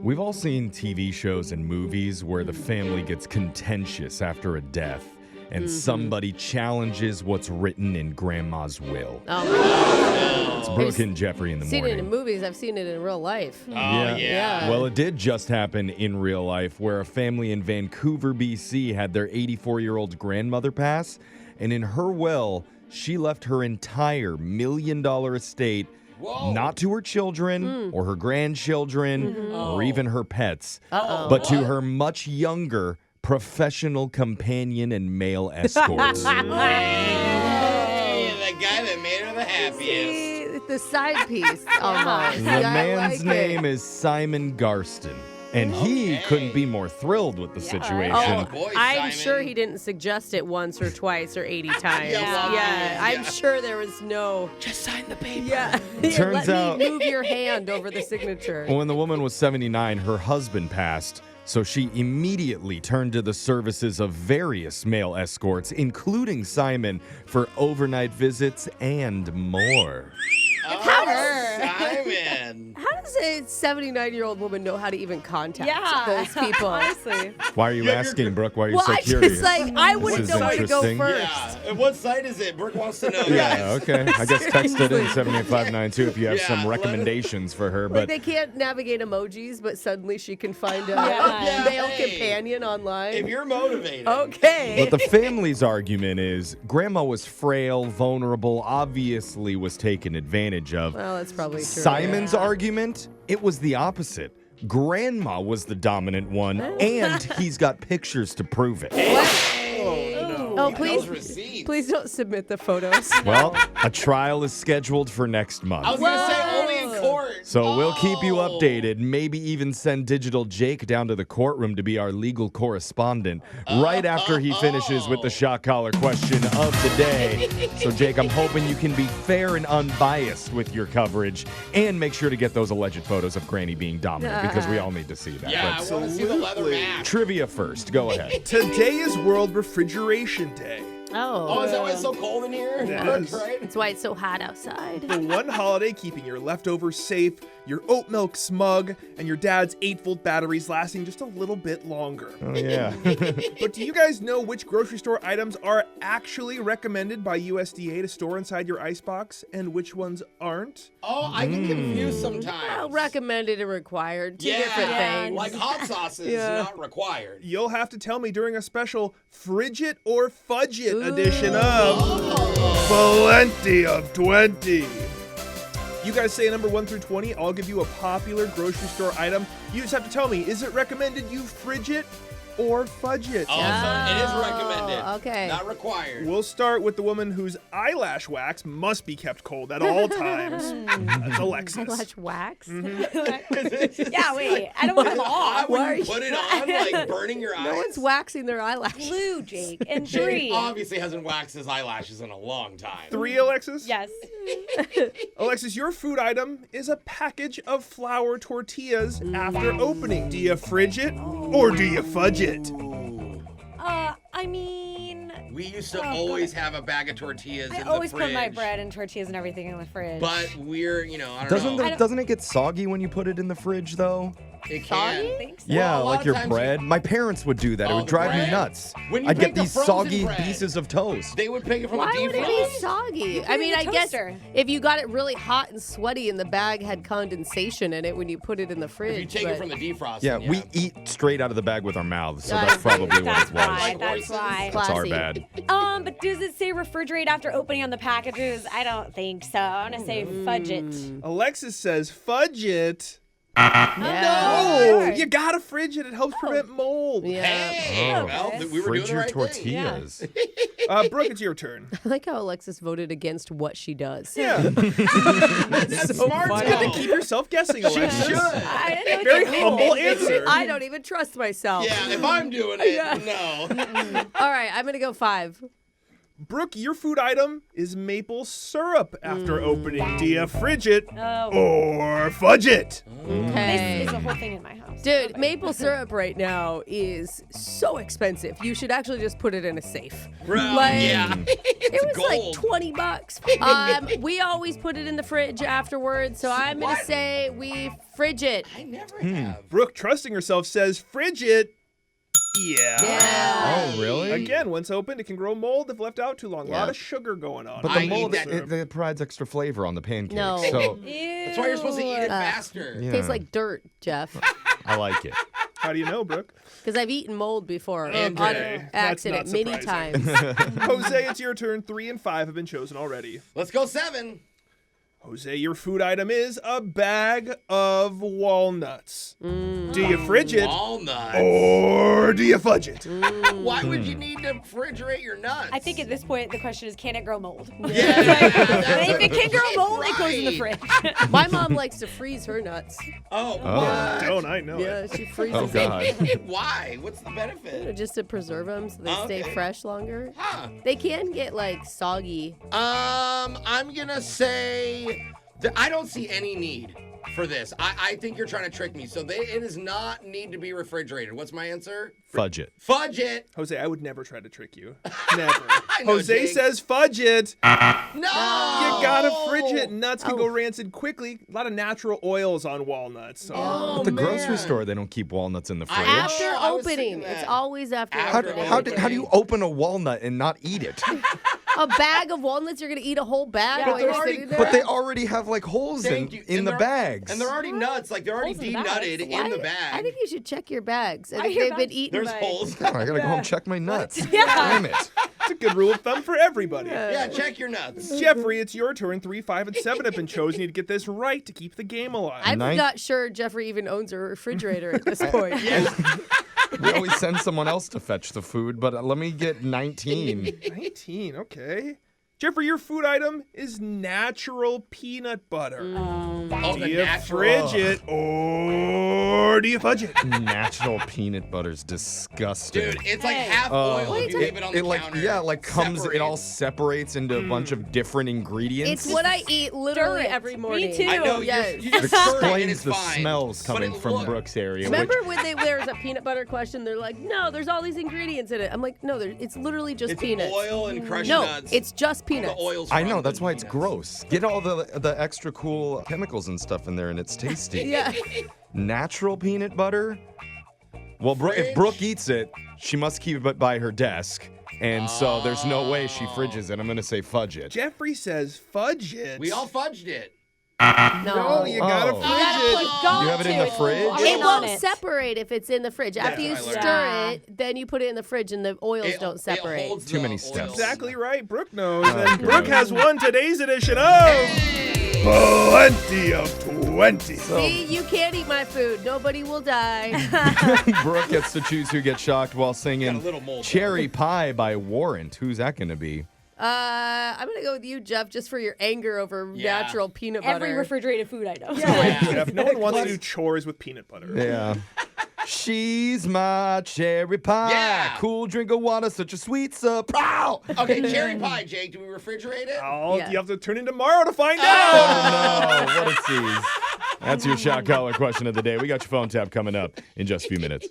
We've all seen TV shows and movies where the family gets contentious after a death and somebody challenges what's written in Grandma's will. Oh, my God. It's Brooke and Jeffrey in the I've seen morning. it in movies. I've seen it in real life. Oh, yeah. Well, it did just happen in real life where a family in Vancouver, BC had their 84-year-old grandmother pass, and in her will, she left her entire $1 million estate not to her children or her grandchildren or even her pets, but to her much younger professional companion and male escort. Hey, the guy that made her the happiest. See, the side piece almost. The man's name is Simon Garston, and he couldn't be more thrilled with the situation. Oh, boy, I'm Simon. sure he didn't suggest it once or twice or 80 times. Yeah. I'm sure there was no... Just sign the paper. Yeah. Turns Let out- me move your hand over the signature. When the woman was 79, her husband passed, so she immediately turned to the services of various male escorts, including Simon, for overnight visits and more. Oh, Simon. How does a 79-year-old woman know how to even contact those people? Honestly. Why are you asking, Brooke? Why are you Well, so I curious? just I wouldn't is know where to go interesting. first. Yeah. And what site is it? Brooke wants to know. Yeah, okay. I guess text it in 78592 if you have Yeah, some let us- recommendations for her. Like But they can't navigate emojis, but suddenly she can find a Yeah. male Hey. companion online. If you're motivated. Okay. But the family's argument is Grandma was frail, vulnerable, obviously was taken advantage of. Well, that's probably true. Simon's argument, it was the opposite. Grandma was the dominant one, and he's got pictures to prove it. Oh, Those receipts. please don't submit the photos. Well, a trial is scheduled for next I month. was going to say only in court. So we'll keep you updated, maybe even send Digital Jake down to the courtroom to be our legal correspondent right after he finishes with the shot collar question of the day. So, Jake, I'm hoping you can be fair and unbiased with your coverage and make sure to get those alleged photos of Granny being dominant because we all need to see that. Yeah, But I want to see the leather mask. trivia first. Go ahead. Today is World Refrigeration Day. Oh, is that why it's so cold in here? Yes. Right? That's why it's so hot outside. The one holiday keeping your leftovers safe, your oat milk smug, and your dad's 8-volt batteries lasting just a little bit longer. Oh, yeah. But do you guys know which grocery store items are actually recommended by USDA to store inside your icebox and which ones aren't? Oh, I get confused sometimes. Well, recommended and required. Two different things. Like hot sauce is not required. You'll have to tell me during a special Fridge It or Fudge It edition of Plenty of 20. You guys say a number 1 through 20. I'll give you a popular grocery store item. You just have to tell me, is it recommended you fridge it or fudge it? Oh, so it is recommended. Okay. Not required. We'll start with the woman whose eyelash wax must be kept cold at all times. That's Alexis. Eyelash wax? Yeah, wait. I don't want them Why off. would you put it on, like burning your eyes? No one's waxing their eyelashes. Blue, Jake. And Jake three. obviously hasn't waxed his eyelashes in a long time. 3, Alexis? Yes. Alexis, your food item is a package of flour tortillas after opening. Do you fridge it or do you fudge it? I mean, We used to always have a bag of tortillas I in the always fridge. put my bread and tortillas and everything in the fridge. But we're, I don't know. Doesn't it get soggy when you put it in the fridge, though? It can. I think so. Yeah, Well, a lot like of your times bread. My parents would do that. It Oh, would drive me bread? nuts. When you I'd pick get the these frozen soggy bread, pieces of toast. They would pick it from Why the would deep it be fry. soggy? put I it mean, in I the guess toaster. if you got it really hot and sweaty and the bag had condensation in it when you put it in the fridge. If you take it but- from the defrost. Yeah, we eat straight out of the bag with our mouths, so that's probably what That's it was. why. That's Voices. why. That's our Classy. bad. But does it say refrigerate after opening on the packages? I don't think so. I'm gonna say fudge it. Alexis says fudge it. Yeah. Oh, you gotta fridge it. It helps prevent mold. Yeah. Hey, Oh. well, we were Fridge doing the your right tortillas. Brooke, it's your turn. I like how Alexis voted against what she does. Yeah. That's so smart. funny. Good to keep yourself guessing, She Alexis. should. I didn't know Very what you humble mean. answer. I don't even trust myself. Yeah, if I'm doing it, no. All right, I'm going to go 5. Brooke, your food item is maple syrup after opening. Do you fridge it Oh. or fudge it? This Okay. is a whole thing in my house. Dude, maple syrup right now is so expensive. You should actually just put it in a safe. Yeah. It was gold. like $20. We always put it in the fridge afterwards, so I'm going to What? say we fridge it. I never have. Brooke, trusting herself, says Fridge It. Yeah. Oh, really? Again, once opened, it can grow mold if left out too long. A lot of sugar going on. But I the eat mold, that. it provides extra flavor on the pancakes. No. So That's why you're supposed to eat it faster. yeah, Tastes like dirt, Jeff. I like it. How do you know, Brooke? Because I've eaten mold before on Okay. That's accident not many surprising. times. Jose, it's your turn. 3 and 5 have been chosen already. Let's go 7. Jose, your food item is a bag of walnuts. Do you fridge it Walnuts. or do you fudge it? Why would you need to refrigerate your nuts? I think at this point the question is, can it grow mold? Yeah. If it can grow mold, it goes in the Right. fridge. My mom likes to freeze her nuts. Oh, Oh. Don't I know Yeah, it? she freezes Oh, God. why? What's the benefit? just to preserve them so they stay Okay. fresh longer. Huh. They can get like soggy. I'm gonna say that I don't see any need for this. I think you're trying to trick me. So it does not need to be refrigerated. What's my answer? Fudge it. Fudge it. Jose, I would never try to trick you. Never. I know, Jose Jake. says fudge it. No. You gotta fridge it. Nuts can go rancid quickly. A lot of natural oils on walnuts. So. Oh, At the grocery man. store, they don't keep walnuts in the fridge. After I was thinking opening. that. It's always after After opening. How do you open a walnut and not eat it? A bag of walnuts, you're going to eat a whole bag Yeah, while they're you're already sitting there? But they already have like holes Thank you. in And the they're- bags. And they're already nuts. Like they're already Holes in the bags. denutted in the bag. I think you should check your bags. And Why if your they've been bags- eaten There's by... holes. Oh, I gotta go home and check my nuts. Yeah. Damn it. It's a good rule of thumb for everybody. Yeah, check your nuts. Jeffrey, it's your turn. 3, 5, and 7 have been chosen. You need to get this right to keep the game alive. I'm Nine- not sure Jeffrey even owns a refrigerator at this point. We always send someone else to fetch the food, but let me get 19. 19, okay. Jeffrey, your food item is natural peanut butter. Oh, Do the you natural. fridge it or do you fudge it? Natural peanut butter's disgusting. Dude, it's like Hey. half oil if you it, leave it on the like counter. yeah, like comes it all Separates. separates into a bunch of different ingredients. It's what I eat literally Stir it. every Me morning. too. I know. Yes. You It just stir it and explains it's the fine. smells But coming it from look- Brooke's area. Remember when there's a peanut butter question? They're like, no, there's all these ingredients in it. I'm like, no, it's literally just It's peanuts. oil and crushed No, nuts. it's just The peanuts. oil's I from know the that's why it's peanuts. gross. Get all the extra cool chemicals and stuff in there, and it's tasty. Yeah. Natural peanut butter. Well, if Fridge? Brooke eats it, she must keep it by her desk, and so there's no way she fridges it. I'm gonna say fudge it. Jeffrey says fudge it. We all fudged it. No, you gotta Oh. fridge You gotta it. put gum You have it in to the it. fridge? Walk It on won't it. separate if it's in the fridge. After you what I learned. stir Yeah. it, then you put it in the fridge and the oils don't It separate. holds Too the many oil. steps. Exactly right. Brooke knows. And Okay. Brooke has won today's edition of Plenty of 20. See, you can't eat my food. Nobody will die. Brooke gets to choose who gets shocked while Got a singing little mold. "Cherry Pie" by Warrant. Who's that gonna be? I'm going to go with you, Jeff, just for your anger over Yeah. natural peanut butter. Every refrigerated food item. Yeah. Jeff, no one wants to do chores with peanut butter. Yeah. She's my cherry pie. Yeah. Cool drink of water, such a sweet surprise. Okay, cherry pie, Jake. Do we refrigerate it? Yeah. You have to tune in tomorrow to find out. Oh, no. What a tease. That's your shock collar question of the day. We got your phone tap coming up in just a few minutes.